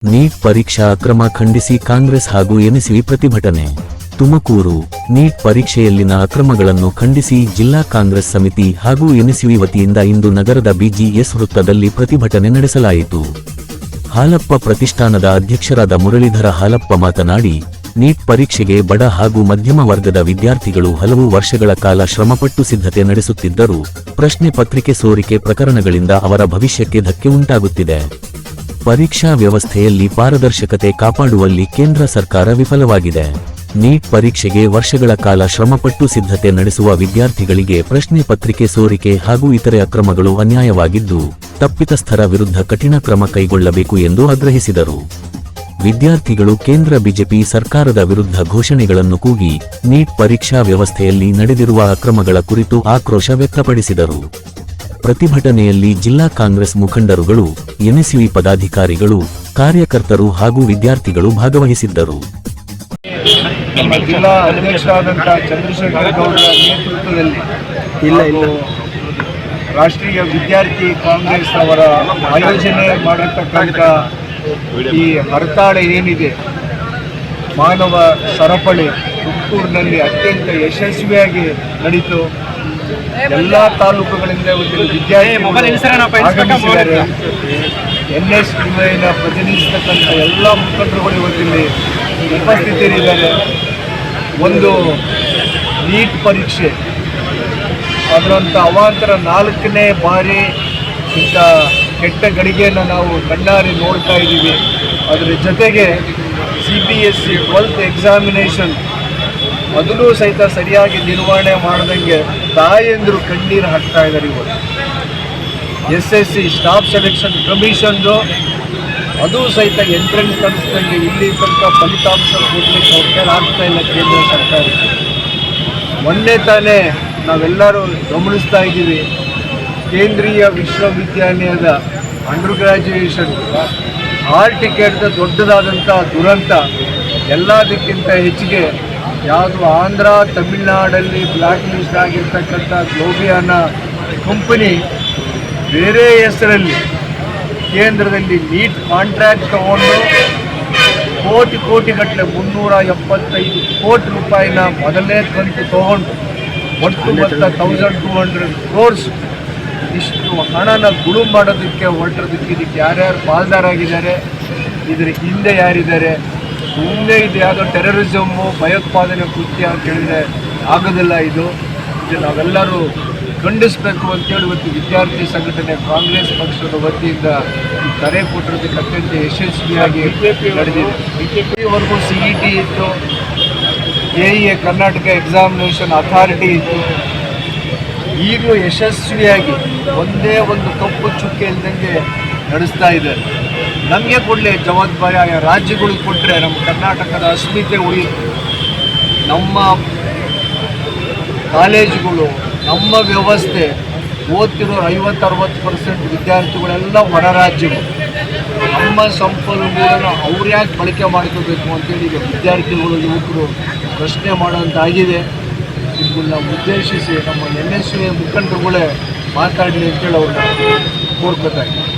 Neat ಪರೀಕ್ಷಾ ಅಕ್ರಮ ಖಂಡಿಸಿ ಕಾಂಗ್ರೆಸ್ ಹಾಗೂ ಎನ್ಎಸ್ಯು ಪ್ರತಿಭಟನೆ. ತುಮಕೂರು. ನೀಟ್ ಪರೀಕ್ಷೆಯಲ್ಲಿನ ಅಕ್ರಮಗಳನ್ನು ಖಂಡಿಸಿ ಜಿಲ್ಲಾ ಕಾಂಗ್ರೆಸ್ ಸಮಿತಿ ಹಾಗೂ ಎನ್ಎಸ್ಯು ವತಿಯಿಂದ ಇಂದು ನಗರದ ಬಿಜಿಎಸ್ ವೃತ್ತದಲ್ಲಿ ಪ್ರತಿಭಟನೆ ನಡೆಸಲಾಯಿತು. ಹಾಲಪ್ಪ ಪ್ರತಿಷ್ಠಾನದ ಅಧ್ಯಕ್ಷರಾದ ಮುರಳೀಧರ ಹಾಲಪ್ಪ ಮಾತನಾಡಿ, ನೀಟ್ ಪರೀಕ್ಷೆಗೆ ಬಡ ಹಾಗೂ ಮಧ್ಯಮ ವರ್ಗದ ವಿದ್ಯಾರ್ಥಿಗಳು ಹಲವು ವರ್ಷಗಳ ಕಾಲ ಶ್ರಮಪಟ್ಟು ಸಿದ್ಧತೆ ನಡೆಸುತ್ತಿದ್ದರೂ ಪ್ರಶ್ನೆ ಪತ್ರಿಕೆ ಸೋರಿಕೆ ಪ್ರಕರಣಗಳಿಂದ ಅವರ ಭವಿಷ್ಯಕ್ಕೆ ಧಕ್ಕೆ ಉಂಟಾಗುತ್ತಿದೆ. ಪರೀಕ್ಷಾ ವ್ಯವಸ್ಥೆಯಲ್ಲಿ ಪಾರದರ್ಶಕತೆ ಕಾಪಾಡುವಲ್ಲಿ ಕೇಂದ್ರ ಸರ್ಕಾರ ವಿಫಲವಾಗಿದೆ. ನೀಟ್ ಪರೀಕ್ಷೆಗೆ ವರ್ಷಗಳ ಕಾಲ ಶ್ರಮಪಟ್ಟು ಸಿದ್ಧತೆ ನಡೆಸುವ ವಿದ್ಯಾರ್ಥಿಗಳಿಗೆ ಪ್ರಶ್ನೆ ಪತ್ರಿಕೆ ಸೋರಿಕೆ ಹಾಗೂ ಇತರೆ ಅಕ್ರಮಗಳು ಅನ್ಯಾಯವಾಗಿದ್ದು, ತಪ್ಪಿತಸ್ಥರ ವಿರುದ್ಧ ಕಠಿಣ ಕ್ರಮ ಕೈಗೊಳ್ಳಬೇಕು ಎಂದು ಆಗ್ರಹಿಸಿದರು. ವಿದ್ಯಾರ್ಥಿಗಳು ಕೇಂದ್ರ ಬಿಜೆಪಿ ಸರ್ಕಾರದ ವಿರುದ್ಧ ಘೋಷಣೆಗಳನ್ನು ಕೂಗಿ ನೀಟ್ ಪರೀಕ್ಷಾ ವ್ಯವಸ್ಥೆಯಲ್ಲಿ ನಡೆದಿರುವ ಅಕ್ರಮಗಳ ಕುರಿತು ಆಕ್ರೋಶ ವ್ಯಕ್ತಪಡಿಸಿದರು. ಪ್ರತಿಭಟನೆಯಲ್ಲಿ ಜಿಲ್ಲಾ ಕಾಂಗ್ರೆಸ್ ಮುಖಂಡರುಗಳು, ಎನ್ಎಸ್ಯು ಪದಾಧಿಕಾರಿಗಳು, ಕಾರ್ಯಕರ್ತರು ಹಾಗೂ ವಿದ್ಯಾರ್ಥಿಗಳು ಭಾಗವಹಿಸಿದ್ದರು. ನಮ್ಮ ಜಿಲ್ಲಾ ಅಧ್ಯಕ್ಷರಾದಂಥ ಚಂದ್ರಶೇಖರ್ ಗೌಡರ ನೇತೃತ್ವದಲ್ಲಿ ರಾಷ್ಟ್ರೀಯ ವಿದ್ಯಾರ್ಥಿ ಕಾಂಗ್ರೆಸ್ ಅವರ ಆಯೋಜನೆ ಮಾಡಿರ್ತಕ್ಕಂಥ ಈ ಹರತಾಳೆ ಏನಿದೆ, ಮಾನವ ಸರಪಳಿ ತುಮಕೂರಿನಲ್ಲಿ ಅತ್ಯಂತ ಯಶಸ್ವಿಯಾಗಿ ನಡೀತು. ಎಲ್ಲ ತಾಲೂಕುಗಳಿಂದ ವಿದ್ಯಾರ್ಥಿಗಳು ಆಗಮಿಸಿದ್ದಾರೆ. ಎನ್ಎಸ್ಯುನ ಪ್ರತಿನಿಧಿಸತಕ್ಕಂಥ ಎಲ್ಲ ಮುಖಂಡರುಗಳು ಇವತ್ತಿಲ್ಲಿ ಉಪಸ್ಥಿತರಿದ್ದಾರೆ. ಒಂದು ನೀಟ್ ಪರೀಕ್ಷೆ ಅದರಂಥ ಅವಾಂತರ 4ನೇ ಬಾರಿ ಇಂಥ ಕೆಟ್ಟ ಗಳಿಗೆಯನ್ನು ನಾವು ಕಣ್ಣಾರಿ ನೋಡ್ತಾ ಇದ್ದೀವಿ. ಅದರ ಜೊತೆಗೆ CBSE 12th ಎಕ್ಸಾಮಿನೇಷನ್ ಅದನ್ನೂ ಸಹಿತ ಸರಿಯಾಗಿ ನಿರ್ವಹಣೆ ಮಾಡ್ದಂಗೆ ತಾಯಂದರು ಕಣ್ಣೀರು ಹಾಕ್ತಾ ಇದ್ದಾರೆ. ಇವತ್ತು SSC ಸ್ಟಾಫ್ ಸೆಲೆಕ್ಷನ್ ಕಮಿಷನ್ದು ಅದು ಸಹಿತ ಎಂಟ್ರೆನ್ಸ್ ಕಳಿಸ್ದಂಗೆ ಇಲ್ಲಿ ತನಕ ಫಲಿತಾಂಶ ಕೊಡಲಿಕ್ಕೆ ಅವ್ರ ಆಗ್ತಾ ಇಲ್ಲ ಕೇಂದ್ರ ಸರ್ಕಾರಕ್ಕೆ. ಮೊನ್ನೆ ತಾನೇ ನಾವೆಲ್ಲರೂ ಗಮನಿಸ್ತಾ ಇದ್ದೀವಿ, ಕೇಂದ್ರೀಯ ವಿಶ್ವವಿದ್ಯಾಲಯದ ಅಂಡರ್ ಗ್ರ್ಯಾಜುಯೇಷನ್ ಹಾಲ್ ಟಿಕೆಟ್ದ ದೊಡ್ಡದಾದಂಥ ದುರಂತ. ಎಲ್ಲದಕ್ಕಿಂತ ಹೆಚ್ಚಿಗೆ ಯಾವುದು ಆಂಧ್ರ ತಮಿಳುನಾಡಲ್ಲಿ ಬ್ಲ್ಯಾಕ್ ಲಿಸ್ಟ್ ಆಗಿರ್ತಕ್ಕಂಥ ಗ್ಲೋಬಿಯಾನ ಕಂಪನಿ ಬೇರೆ ಹೆಸರಲ್ಲಿ ಕೇಂದ್ರದಲ್ಲಿ ನೀಟ್ ಕಾಂಟ್ರಾಕ್ಟ್ ತಗೊಂಡು ಕೋಟಿಗಟ್ಟಲೆ 375 ಕೋಟಿ ರೂಪಾಯಿನ ಮೊದಲನೇ ಕಂತು ತಗೊಂಡು ಒಟ್ಟು ಮೊತ್ತ 1200 crores ಇಷ್ಟು ಹಣನ ಗುಳು ಮಾಡೋದಕ್ಕೆ ಹೊರಟಿರೋದಕ್ಕೆ ಇದಕ್ಕೆ ಯಾರ್ಯಾರು ಪಾಲ್ದಾರಾಗಿದ್ದಾರೆ, ಇದರ ಹಿಂದೆ ಯಾರಿದ್ದಾರೆ? ಸುಮ್ಮನೆ ಇದು ಯಾವುದೋ ಟೆರರಿಸಮ್ಮು ಭಯೋತ್ಪಾದನೆ ಕೃತ್ಯ ಅಂತ ಹೇಳಿದರೆ ಆಗೋದಿಲ್ಲ. ಇದು ನಾವೆಲ್ಲರೂ ಖಂಡಿಸಬೇಕು ಅಂತೇಳಿ ಇವತ್ತು ವಿದ್ಯಾರ್ಥಿ ಸಂಘಟನೆ ಕಾಂಗ್ರೆಸ್ ಪಕ್ಷದ ವತಿಯಿಂದ ಕರೆ ಕೊಟ್ಟಿರೋದಕ್ಕೆ ಅತ್ಯಂತ ಯಶಸ್ವಿಯಾಗಿ ನಡೆದಿದೆ. ಇಲ್ಲಿವರೆಗೂ CET ಇತ್ತು, AEA ಕರ್ನಾಟಕ ಎಕ್ಸಾಮಿನೇಷನ್ ಅಥಾರಿಟಿ ಇತ್ತು. ಈಗಲೂ ಯಶಸ್ವಿಯಾಗಿ ಒಂದೇ ಒಂದು ಕಪ್ಪು ಚುಕ್ಕೆ ಇಲ್ದಂಗೆ ನಡೆಸ್ತಾ ಇದ್ದಾರೆ. ನಮಗೆ ಕೊಡಲಿ ಜವಾಬ್ದಾರಿ, ಆಯಾ ರಾಜ್ಯಗಳಿಗೆ ಕೊಟ್ಟರೆ ನಮ್ಮ ಕರ್ನಾಟಕದ ಅಸ್ಮಿತೆ ಉಳಿಯುತ್ತೆ. ನಮ್ಮ ಕಾಲೇಜುಗಳು, ನಮ್ಮ ವ್ಯವಸ್ಥೆ ಓದ್ತಿರೋ 50-60% ವಿದ್ಯಾರ್ಥಿಗಳೆಲ್ಲ ಹೊರ ರಾಜ್ಯಗಳು. ನಮ್ಮ ಸಂಪನ್ಮೂಲನ ಅವ್ರು ಯಾಕೆ ಬಳಕೆ ಮಾಡ್ಕೋಬೇಕು ಅಂತೇಳಿ ಈಗ ವಿದ್ಯಾರ್ಥಿಗಳು, ಯುವಕರು ಪ್ರಶ್ನೆ ಮಾಡೋಂತಾಗಿದೆ. ಇದನ್ನ ಉದ್ದೇಶಿಸಿ ನಮ್ಮ NSU ಮುಖಂಡರುಗಳೇ ಮಾತಾಡಲಿ ಅಂತೇಳಿ ಅವ್ರನ್ನ ಕೋರ್ಕೋತಾ ಇದ್ದಾರೆ.